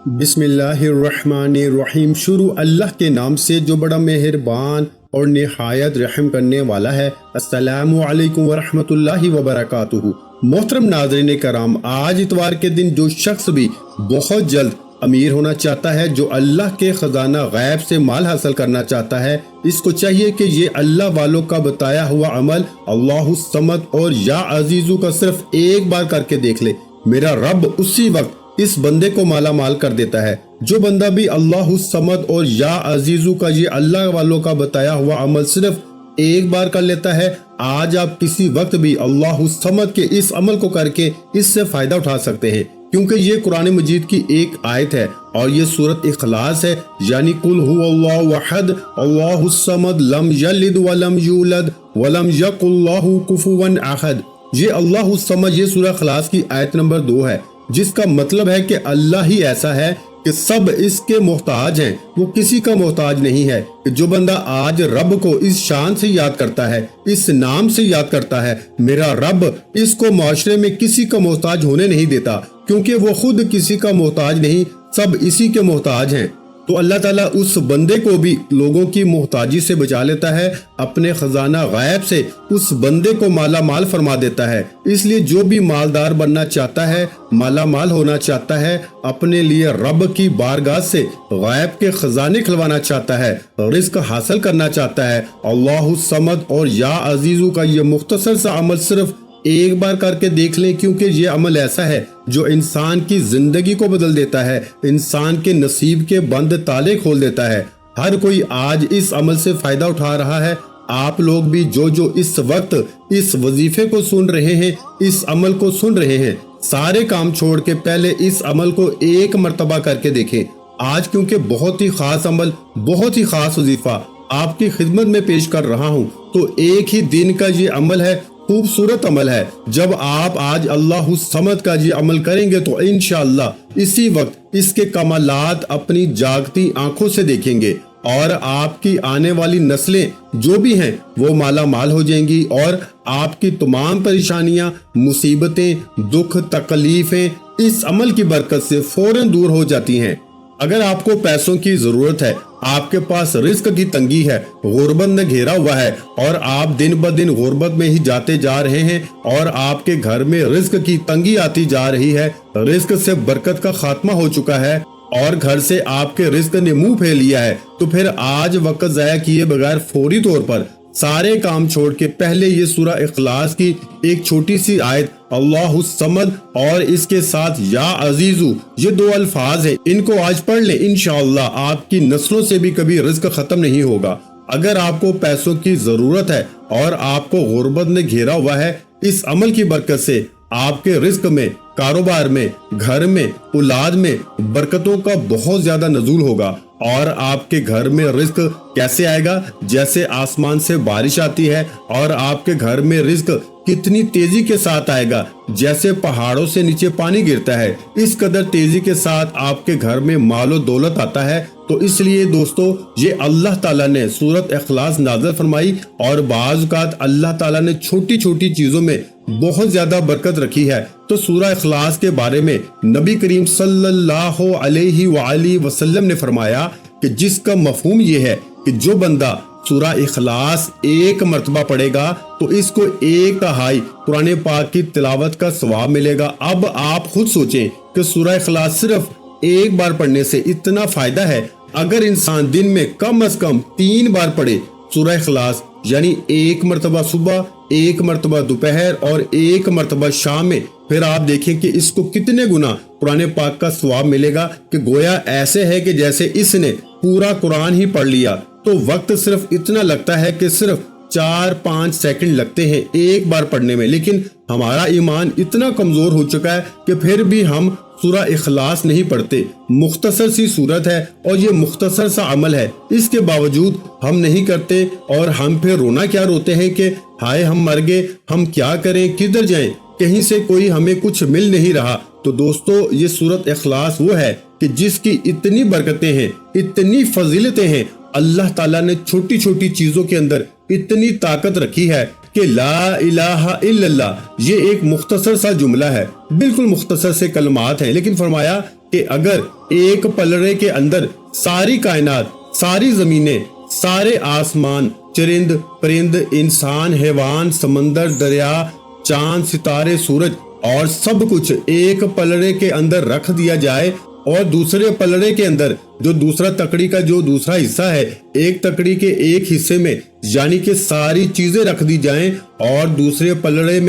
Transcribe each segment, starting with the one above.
بسم اللہ الرحمن الرحیم۔ شروع اللہ کے نام سے جو بڑا مہربان اور نہایت رحم کرنے والا ہے۔ السلام علیکم ورحمۃ اللہ وبرکاتہ۔ محترم ناظرین کرام، آج اتوار کے دن جو شخص بھی بہت جلد امیر ہونا چاہتا ہے، جو اللہ کے خزانہ غیب سے مال حاصل کرنا چاہتا ہے، اس کو چاہیے کہ یہ اللہ والوں کا بتایا ہوا عمل اللہ الصمد اور یا عزیزو کا صرف ایک بار کر کے دیکھ لے۔ میرا رب اسی وقت اس بندے کو مالا مال کر دیتا ہے۔ جو بندہ بھی اللہ الصمد اور یا عزیزو کا یہ اللہ والوں کا بتایا ہوا عمل صرف ایک بار کر لیتا ہے، آج آپ کسی وقت بھی اللہ الصمد کے اس عمل کو کر کے اس سے فائدہ اٹھا سکتے ہیں، کیونکہ یہ قرآن مجید کی ایک آیت ہے اور یہ سورۃ اخلاص ہے، یعنی قل هو اللہ احد اللہ الصمد لم یلد ولم یولد ولم یکن له کفوا احد۔ یہ اللہ الصمد یہ سورہ اخلاص کی آیت نمبر 2 ہے، جس کا مطلب ہے کہ اللہ ہی ایسا ہے کہ سب اس کے محتاج ہیں، وہ کسی کا محتاج نہیں ہے۔ جو بندہ آج رب کو اس شان سے یاد کرتا ہے، اس نام سے یاد کرتا ہے، میرا رب اس کو معاشرے میں کسی کا محتاج ہونے نہیں دیتا، کیونکہ وہ خود کسی کا محتاج نہیں، سب اسی کے محتاج ہیں۔ تو اللہ تعالیٰ اس بندے کو بھی لوگوں کی محتاجی سے بچا لیتا ہے، اپنے خزانہ غیب سے اس بندے کو مالا مال فرما دیتا ہے۔ اس لیے جو بھی مالدار بننا چاہتا ہے، مالا مال ہونا چاہتا ہے، اپنے لیے رب کی بارگاہ سے غیب کے خزانے کھلوانا چاہتا ہے، رزق حاصل کرنا چاہتا ہے، اللہ الصمد اور یا عزیزو کا یہ مختصر سا عمل صرف ایک بار کر کے دیکھ لیں، کیونکہ یہ عمل ایسا ہے جو انسان کی زندگی کو بدل دیتا ہے، انسان کے نصیب کے بند تالے کھول دیتا ہے۔ ہر کوئی آج اس عمل سے فائدہ اٹھا رہا ہے۔ آپ لوگ بھی جو اس وقت اس وظیفے کو سن رہے ہیں، اس عمل کو سن رہے ہیں، سارے کام چھوڑ کے پہلے اس عمل کو ایک مرتبہ کر کے دیکھیں۔ آج کیونکہ بہت ہی خاص عمل، بہت ہی خاص وظیفہ آپ کی خدمت میں پیش کر رہا ہوں، تو ایک ہی دن کا یہ عمل ہے، خوبصورت عمل ہے۔ جب آپ آج اللہ الصمد کا یہ عمل کریں گے تو انشاءاللہ اسی وقت اس کے کمالات اپنی جاگتی آنکھوں سے دیکھیں گے، اور آپ کی آنے والی نسلیں جو بھی ہیں وہ مالا مال ہو جائیں گی، اور آپ کی تمام پریشانیاں، مصیبتیں، دکھ، تکلیفیں اس عمل کی برکت سے فوراً دور ہو جاتی ہیں۔ اگر آپ کو پیسوں کی ضرورت ہے، آپ کے پاس رزق کی تنگی ہے، غربت نے گھیرا ہوا ہے، اور آپ دن بدن غربت میں ہی جاتے جا رہے ہیں، اور آپ کے گھر میں رزق کی تنگی آتی جا رہی ہے، رزق سے برکت کا خاتمہ ہو چکا ہے، اور گھر سے آپ کے رزق نے منہ پھیر لیا ہے، تو پھر آج وقت ضائع کیے بغیر فوری طور پر سارے کام چھوڑ کے پہلے یہ سورہ اخلاص کی ایک چھوٹی سی آیت اللہ الصمد اور اس کے ساتھ یا عزیزو، یہ 2 الفاظ ہیں، ان کو آج پڑھ لیں، انشاءاللہ آپ کی نسلوں سے بھی کبھی رزق ختم نہیں ہوگا۔ اگر آپ کو پیسوں کی ضرورت ہے اور آپ کو غربت نے گھیرا ہوا ہے، اس عمل کی برکت سے آپ کے رزق میں، کاروبار میں، گھر میں، اولاد میں برکتوں کا بہت زیادہ نزول ہوگا، اور آپ کے گھر میں رزق کیسے آئے گا؟ جیسے آسمان سے بارش آتی ہے، اور آپ کے گھر میں رزق کتنی تیزی کے ساتھ آئے گا، جیسے پہاڑوں سے نیچے پانی گرتا ہے، اس قدر تیزی کے ساتھ آپ کے گھر میں مال و دولت آتا ہے۔ تو اس لیے دوستو، یہ اللہ تعالیٰ نے سورۃ اخلاص نازل فرمائی، اور بعض اوقات اللہ تعالیٰ نے چھوٹی چھوٹی چیزوں میں بہت زیادہ برکت رکھی ہے۔ تو سورہ اخلاص کے بارے میں نبی کریم صلی اللہ علیہ وآلہ وسلم نے فرمایا کہ جس کا مفہوم یہ ہے کہ جو بندہ سورہ اخلاص ایک مرتبہ پڑھے گا تو اس کو 1/3 قرآن پاک کی تلاوت کا ثواب ملے گا۔ اب آپ خود سوچیں کہ سورہ اخلاص صرف ایک بار پڑھنے سے اتنا فائدہ ہے، اگر انسان دن میں کم از کم 3 بار پڑھے سورہ اخلاص، یعنی 1 مرتبہ صبح، 1 مرتبہ دوپہر اور 1 مرتبہ شام میں، پھر آپ دیکھیں کہ اس کو کتنے گنا قرآن پاک کا ثواب ملے گا، کہ گویا ایسے ہے کہ جیسے اس نے پورا قرآن ہی پڑھ لیا۔ تو وقت صرف اتنا لگتا ہے کہ صرف 4-5 سیکنڈ لگتے ہیں ایک بار پڑھنے میں، لیکن ہمارا ایمان اتنا کمزور ہو چکا ہے کہ پھر بھی ہم سورہ اخلاص نہیں پڑھتے۔ مختصر سی صورت ہے اور یہ مختصر سا عمل ہے، اس کے باوجود ہم نہیں کرتے، اور ہم پھر رونا کیا روتے ہیں کہ ہائے ہم مر گئے، ہم کیا کریں، کدھر جائیں، کہیں سے کوئی ہمیں کچھ مل نہیں رہا۔ تو دوستو، یہ سورۃ اخلاص وہ ہے کہ جس کی اتنی برکتیں ہیں، اتنی فضیلتیں ہیں، اللہ تعالیٰ نے چھوٹی چھوٹی چیزوں کے اندر اتنی طاقت رکھی ہے کہ لا الہ الا اللہ یہ ایک مختصر سا جملہ ہے، بالکل مختصر سے کلمات ہیں، لیکن فرمایا کہ اگر ایک پلڑے کے اندر ساری کائنات، ساری زمینیں، سارے آسمان، چرند پرند، انسان، حیوان، سمندر، دریا، چاند، ستارے، سورج اور سب کچھ ایک پلڑے کے اندر رکھ دیا جائے، اور دوسرے پلڑے کے اندر جو دوسرا تکڑی کا جو دوسرا حصہ ہے، ایک تکڑی کے ایک حصے میں یعنی کہ ساری چیزیں رکھ دی جائیں، اور دوسرے پلڑے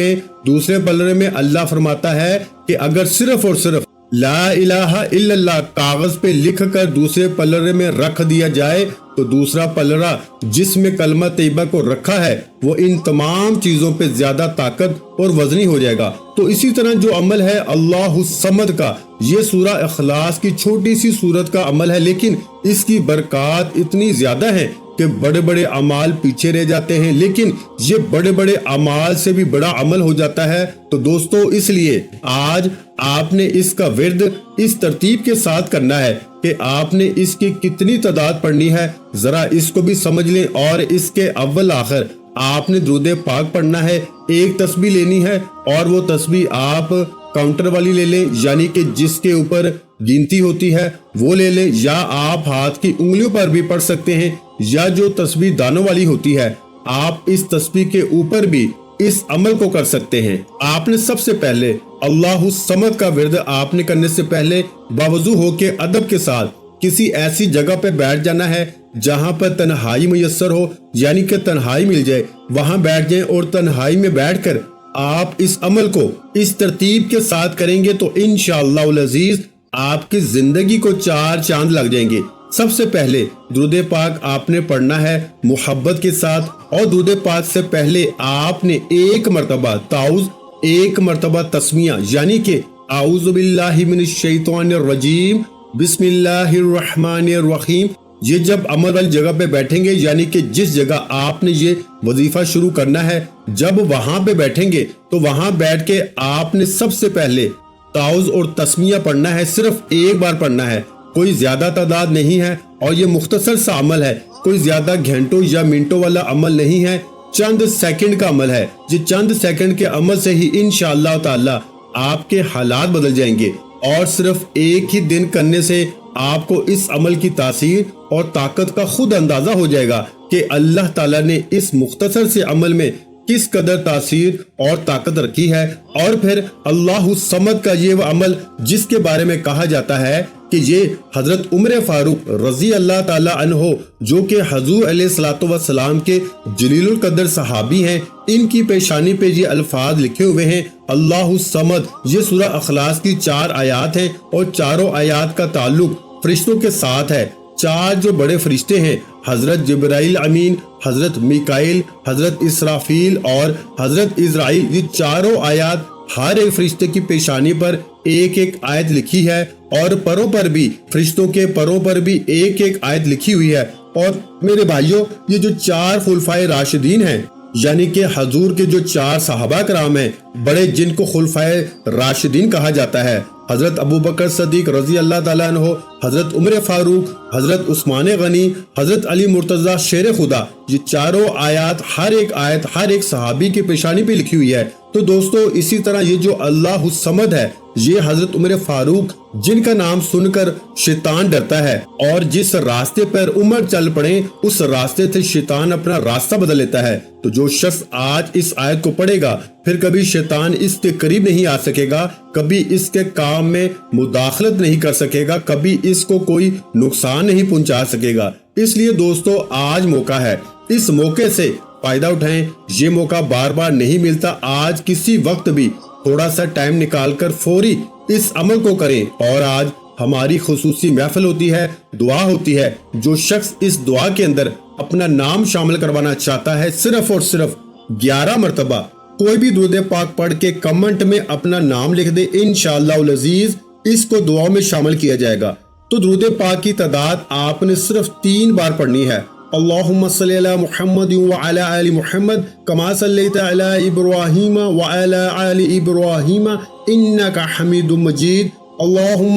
میں اللہ فرماتا ہے کہ اگر صرف اور صرف لا الہ الا اللہ کاغذ پہ لکھ کر دوسرے پلڑے میں رکھ دیا جائے تو دوسرا پلڑا جس میں کلمہ طیبہ کو رکھا ہے وہ ان تمام چیزوں پہ زیادہ طاقت اور وزنی ہو جائے گا۔ تو اسی طرح جو عمل ہے اللہ الصمد کا، یہ سورہ اخلاص کی چھوٹی سی سورت کا عمل ہے، لیکن اس کی برکات اتنی زیادہ ہیں کہ بڑے بڑے اعمال پیچھے رہ جاتے ہیں، لیکن یہ بڑے بڑے اعمال سے بھی بڑا عمل ہو جاتا ہے۔ تو دوستو اس لیے آج آپ نے اس کا ورد اس ترتیب کے ساتھ کرنا ہے کہ آپ نے اس کی کتنی تعداد پڑھنی ہے، ذرا اس کو بھی سمجھ لیں، اور اس کے اول آخر آپ نے درود پاک پڑھنا ہے، ایک تسبیح لینی ہے، اور وہ تسبیح آپ کاؤنٹر والی لے لیں، یعنی کہ جس کے اوپر گنتی ہوتی ہے وہ لے لیں، یا آپ ہاتھ کی انگلیوں پر بھی پڑھ سکتے ہیں، یا جو تسبیح دانوں والی ہوتی ہے آپ اس تسبیح کے اوپر بھی اس عمل کو کر سکتے ہیں۔ آپ نے سب سے پہلے اللہ الصمد کا ورد آپ نے کرنے سے پہلے باوضو ہو کے ادب کے ساتھ کسی ایسی جگہ پہ بیٹھ جانا ہے جہاں پر تنہائی میسر ہو، یعنی کہ تنہائی مل جائے، وہاں بیٹھ جائیں، اور تنہائی میں بیٹھ کر آپ اس عمل کو اس ترتیب کے ساتھ کریں گے تو انشاءاللہ العزیز آپ کی زندگی کو 4 چاند لگ جائیں گے۔ سب سے پہلے درود پاک آپ نے پڑھنا ہے محبت کے ساتھ، اور درود پاک سے پہلے آپ نے ایک مرتبہ تعوذ، ایک مرتبہ تسمیہ، یعنی کہ اعوذ باللہ من الشیطان الرجیم بسم اللہ الرحمن الرحیم، یہ جب عمل والی جگہ پہ بیٹھیں گے، یعنی کہ جس جگہ آپ نے یہ وظیفہ شروع کرنا ہے، جب وہاں پہ بیٹھیں گے تو وہاں بیٹھ کے آپ نے سب سے پہلے تعوذ اور تسمیہ پڑھنا ہے، صرف ایک بار پڑھنا ہے، کوئی زیادہ تعداد نہیں ہے، اور یہ مختصر سا عمل ہے، کوئی زیادہ گھنٹوں یا منٹوں والا عمل نہیں ہے، چند سیکنڈ کا عمل ہے۔ یہ چند سیکنڈ کے عمل سے ہی انشاءاللہ تعالی آپ کے حالات بدل جائیں گے، اور صرف ایک ہی دن کرنے سے آپ کو اس عمل کی تاثیر اور طاقت کا خود اندازہ ہو جائے گا کہ اللہ تعالیٰ نے اس مختصر سے عمل میں کس قدر تاثیر اور طاقت رکھی ہے۔ اور پھر اللہ الصمد کا یہ وہ عمل جس کے بارے میں کہا جاتا ہے کہ یہ حضرت عمر فاروق رضی اللہ تعالی عنہ، جو کہ حضور علیہ الصلوۃ والسلام کے جلیل القدر صحابی ہیں، ان کی پیشانی پہ یہ الفاظ لکھے ہوئے ہیں اللہ الصمد۔ یہ سورہ اخلاص کی 4 آیات ہیں، اور چاروں آیات کا تعلق فرشتوں کے ساتھ ہے۔ 4 جو بڑے فرشتے ہیں، حضرت جبرائیل امین، حضرت میکائیل، حضرت اسرافیل اور حضرت اسرائیل، یہ چاروں آیات ہر ایک فرشتے کی پیشانی پر ایک ایک آیت لکھی ہے، اور پروں پر بھی، فرشتوں کے پروں پر بھی ایک ایک آیت لکھی ہوئی ہے۔ اور میرے بھائیوں، یہ جو 4 خلفائے راشدین ہیں، یعنی کہ حضور کے جو 4 صحابہ کرام ہیں بڑے، جن کو خلفائے راشدین کہا جاتا ہے، حضرت ابو بکر صدیق رضی اللہ تعالیٰ عنہ، حضرت عمر فاروق، حضرت عثمان غنی، حضرت علی مرتضی شیر خدا، یہ چاروں آیات، ہر ایک آیت ہر ایک صحابی کی پیشانی پہ لکھی ہوئی ہے۔ تو دوستو اسی طرح یہ جو اللہ الصمد ہے، یہ حضرت عمر فاروق، جن کا نام سن کر شیطان ڈرتا ہے، اور جس راستے پر عمر چل پڑے اس راستے سے شیطان اپنا راستہ بدل لیتا ہے۔ تو جو شخص آج اس آیت کو پڑھے گا، پھر کبھی شیطان اس کے قریب نہیں آ سکے گا، کبھی اس کے کام میں مداخلت نہیں کر سکے گا، کبھی اس کو کوئی نقصان نہیں پہنچا سکے گا۔ اس لیے دوستو آج موقع ہے، اس موقع سے فائدہ اٹھائیں، یہ موقع بار بار نہیں ملتا۔ آج کسی وقت بھی تھوڑا سا ٹائم نکال کر فوری اس عمل کو کریں۔ اور آج ہماری خصوصی محفل ہوتی ہے، دعا ہوتی ہے، جو شخص اس دعا کے اندر اپنا نام شامل کروانا چاہتا ہے، صرف اور صرف 11 مرتبہ کوئی بھی درود پاک پڑھ کے کمنٹ میں اپنا نام لکھ دے، انشاءاللہ العزیز اس کو دعا میں شامل کیا جائے گا۔ تو درود پاک کی تعداد آپ نے صرف 3 بار پڑھنی ہے۔ اللہم صلی علی محمد وعلی آل محمد کما صلیت علی ابراہیم وعلی آل ابراہیم انک حمید مجید۔ اللہم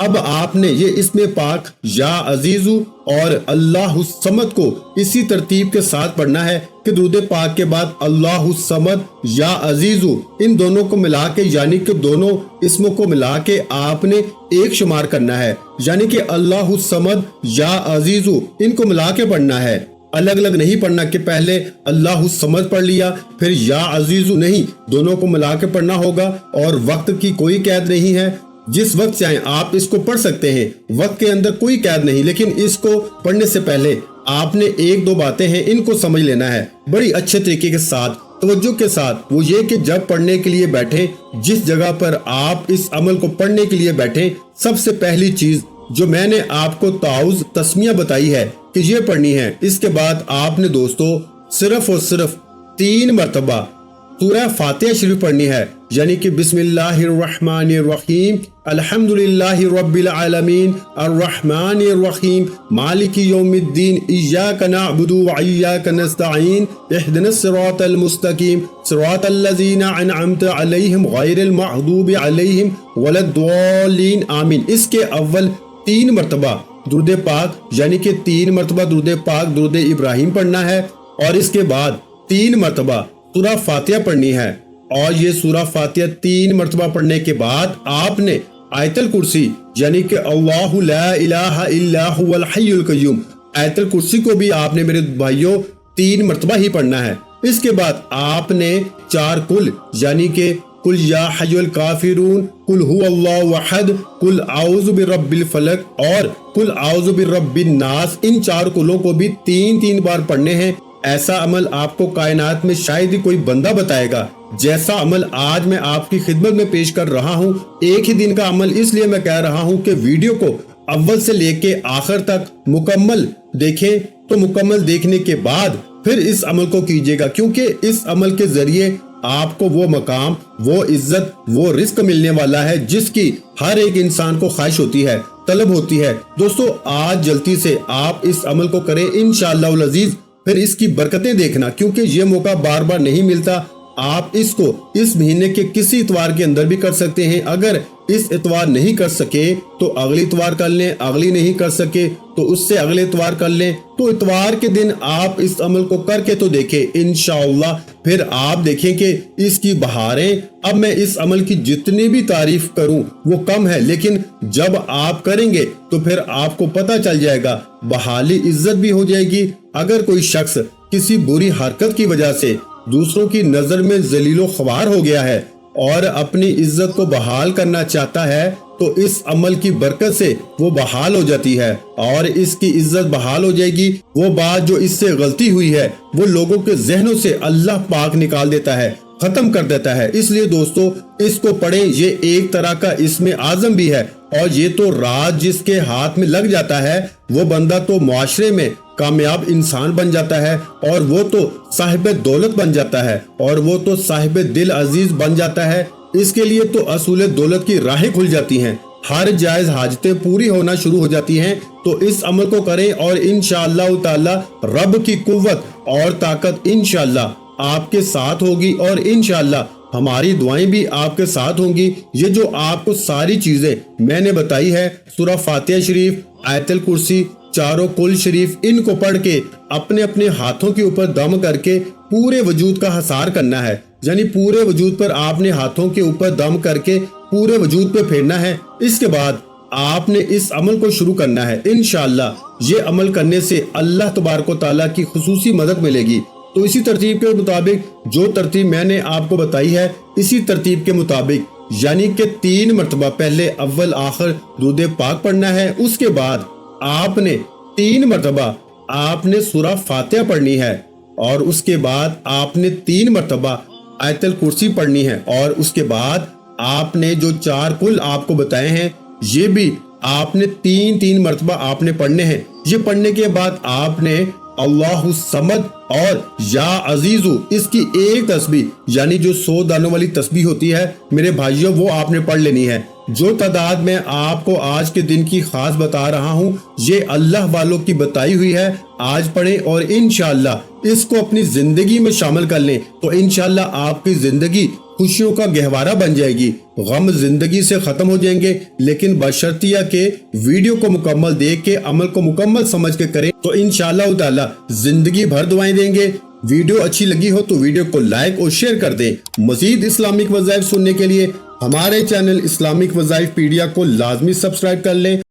اب آپ نے یہ اسم پاک یا عزیزو اور اللہ الصمد کو اسی ترتیب کے ساتھ پڑھنا ہے کہ درود پاک کے بعد اللہ الصمد یا عزیزو ان دونوں کو ملا کے یعنی کہ دونوں اسموں کو ملا کے آپ نے ایک شمار کرنا ہے، یعنی کہ اللہ الصمد یا عزیزو ان کو ملا کے پڑھنا ہے، الگ الگ نہیں پڑھنا کہ پہلے اللہ الصمد پڑھ لیا پھر یا عزیزو، نہیں، دونوں کو ملا کے پڑھنا ہوگا اور وقت کی کوئی قید نہیں ہے، جس وقت چاہیں آپ اس کو پڑھ سکتے ہیں، وقت کے اندر کوئی قید نہیں، لیکن اس کو پڑھنے سے پہلے آپ نے ایک دو باتیں ہیں ان کو سمجھ لینا ہے بڑی اچھے طریقے کے ساتھ، توجہ کے ساتھ۔ وہ یہ کہ جب پڑھنے کے لیے بیٹھیں، جس جگہ پر آپ اس عمل کو پڑھنے کے لیے بیٹھیں، سب سے پہلی چیز جو میں نے آپ کو تعوذ تسمیہ بتائی ہے کہ یہ پڑھنی ہے، اس کے بعد آپ نے دوستو صرف اور صرف 3 مرتبہ سورہ فاتحہ شریف پڑھنی ہے، یعنی کہ بسم اللہ الرحمن الرحیم، الحمدللہ رب العالمین، الرحمن الرحیم، مالک یوم الدین، ایاک نعبد و ایاک نستعین، اہدنا الصراط المستقیم، صراط الذین انعمت علیہم غیر المغضوب علیہم ولا الضالین، آمین۔ اس کے اول 3 مرتبہ درود پاک یعنی کہ 3 مرتبہ درود پاک درود ابراہیم پڑھنا ہے، اور اس کے بعد 3 مرتبہ سورہ فاتحہ پڑھنی ہے، اور یہ سورہ فاتحہ 3 مرتبہ پڑھنے کے بعد آپ نے آیت الکرسی یعنی کہ اللہ لا الہ الا هو الحی القیوم، آیت الکرسی کو بھی آپ نے میرے بھائیوں 3 مرتبہ ہی پڑھنا ہے۔ اس کے بعد آپ نے 4 کل یعنی کہ قل یا حی الکافرون، قل هو اللہ احد، قل اعوذ برب الفلق اور قل اعوذ برب الناس، ان 4 کلوں کو بھی 3 بار پڑھنے ہیں۔ ایسا عمل آپ کو کائنات میں شاید ہی کوئی بندہ بتائے گا جیسا عمل آج میں آپ کی خدمت میں پیش کر رہا ہوں۔ ایک ہی دن کا عمل اس لیے میں کہہ رہا ہوں کہ ویڈیو کو اول سے لے کے آخر تک مکمل دیکھیں، تو مکمل دیکھنے کے بعد پھر اس عمل کو کیجیے گا، کیونکہ اس عمل کے ذریعے آپ کو وہ مقام، وہ عزت، وہ رزق ملنے والا ہے جس کی ہر ایک انسان کو خواہش ہوتی ہے، طلب ہوتی ہے۔ دوستو آج جلدی سے آپ اس عمل کو کریں انشاءاللہ العزیز، پھر اس کی برکتیں دیکھنا، کیونکہ یہ موقع بار بار نہیں ملتا۔ آپ اس کو اس مہینے کے کسی اتوار کے اندر بھی کر سکتے ہیں، اگر اس اتوار نہیں کر سکے تو اگلی اتوار کر لیں، اگلی نہیں کر سکے تو اس سے اگلے اتوار کر لیں، تو اتوار کے دن آپ اس عمل کو کر کے تو دیکھیں انشاءاللہ، پھر آپ دیکھیں کہ اس کی بہاریں۔ اب میں اس عمل کی جتنی بھی تعریف کروں وہ کم ہے، لیکن جب آپ کریں گے تو پھر آپ کو پتہ چل جائے گا، بحالی عزت بھی ہو جائے گی۔ اگر کوئی شخص کسی بری حرکت کی وجہ سے دوسروں کی نظر میں ذلیل و خوار ہو گیا ہے اور اپنی عزت کو بحال کرنا چاہتا ہے تو اس عمل کی برکت سے وہ بحال ہو جاتی ہے اور اس کی عزت بحال ہو جائے گی۔ وہ بات جو اس سے غلطی ہوئی ہے وہ لوگوں کے ذہنوں سے اللہ پاک نکال دیتا ہے، ختم کر دیتا ہے۔ اس لیے دوستو اس کو پڑھیں، یہ ایک طرح کا اسم اعظم بھی ہے، اور یہ تو راز جس کے ہاتھ میں لگ جاتا ہے وہ بندہ تو معاشرے میں کامیاب انسان بن جاتا ہے، اور وہ تو صاحب دولت بن جاتا ہے، اور وہ تو صاحب دل عزیز بن جاتا ہے۔ اس کے لیے تو اصول دولت کی راہیں کھل جاتی ہیں، ہر جائز حاجتیں پوری ہونا شروع ہو جاتی ہیں۔ تو اس عمل کو کریں اور انشاءاللہ تعالی رب کی قوت اور طاقت انشاءاللہ آپ کے ساتھ ہوگی، اور انشاءاللہ ہماری دعائیں بھی آپ کے ساتھ ہوں گی۔ یہ جو آپ کو ساری چیزیں میں نے بتائی ہے، سورہ فاتحہ شریف، آیت الکرسی، 4 کل شریف، ان کو پڑھ کے اپنے اپنے ہاتھوں کے اوپر دم کر کے پورے وجود کا حصار کرنا ہے، یعنی پورے وجود پر آپ نے ہاتھوں کے اوپر دم کر کے پورے وجود پہ پھیرنا ہے۔ اس کے بعد آپ نے اس عمل کو شروع کرنا ہے۔ انشاءاللہ یہ عمل کرنے سے اللہ تبارک و تعالیٰ کی خصوصی مدد ملے گی۔ تو اسی ترتیب کے مطابق جو ترتیب میں نے آپ کو بتائی ہے، اسی ترتیب کے مطابق یعنی کہ 3 مرتبہ پہلے اول آخر درود پاک پڑھنا ہے، اس کے بعد آپ نے 3 مرتبہ آپ نے سورہ فاتحہ پڑھنی ہے، اور اس کے بعد آپ نے 3 مرتبہ آیت الکرسی پڑھنی ہے، اور اس کے بعد آپ نے جو 4 کل آپ کو بتائے ہیں یہ بھی آپ نے 3 مرتبہ آپ نے پڑھنے ہیں۔ یہ پڑھنے کے بعد آپ نے اللہ الصمد اور یا عزیزو اس کی ایک تسبیح یعنی جو 100 دانوں والی تسبیح ہوتی ہے میرے بھائیوں، وہ آپ نے پڑھ لینی ہے۔ جو تعداد میں آپ کو آج کے دن کی خاص بتا رہا ہوں یہ اللہ والوں کی بتائی ہوئی ہے، آج پڑھیں اور انشاءاللہ اس کو اپنی زندگی میں شامل کر لیں تو انشاءاللہ آپ کی زندگی خوشیوں کا گہوارہ بن جائے گی، غم زندگی سے ختم ہو جائیں گے، لیکن بشرطیہ کہ ویڈیو کو مکمل دیکھ کے عمل کو مکمل سمجھ کے کریں تو انشاءاللہ تعالی زندگی بھر دعائیں دیں گے۔ ویڈیو اچھی لگی ہو تو ویڈیو کو لائک اور شیئر کر دیں۔ مزید اسلامک وظائف سننے کے لیے ہمارے چینل اسلامک وظائف پیڈیا کو لازمی سبسکرائب کر لیں۔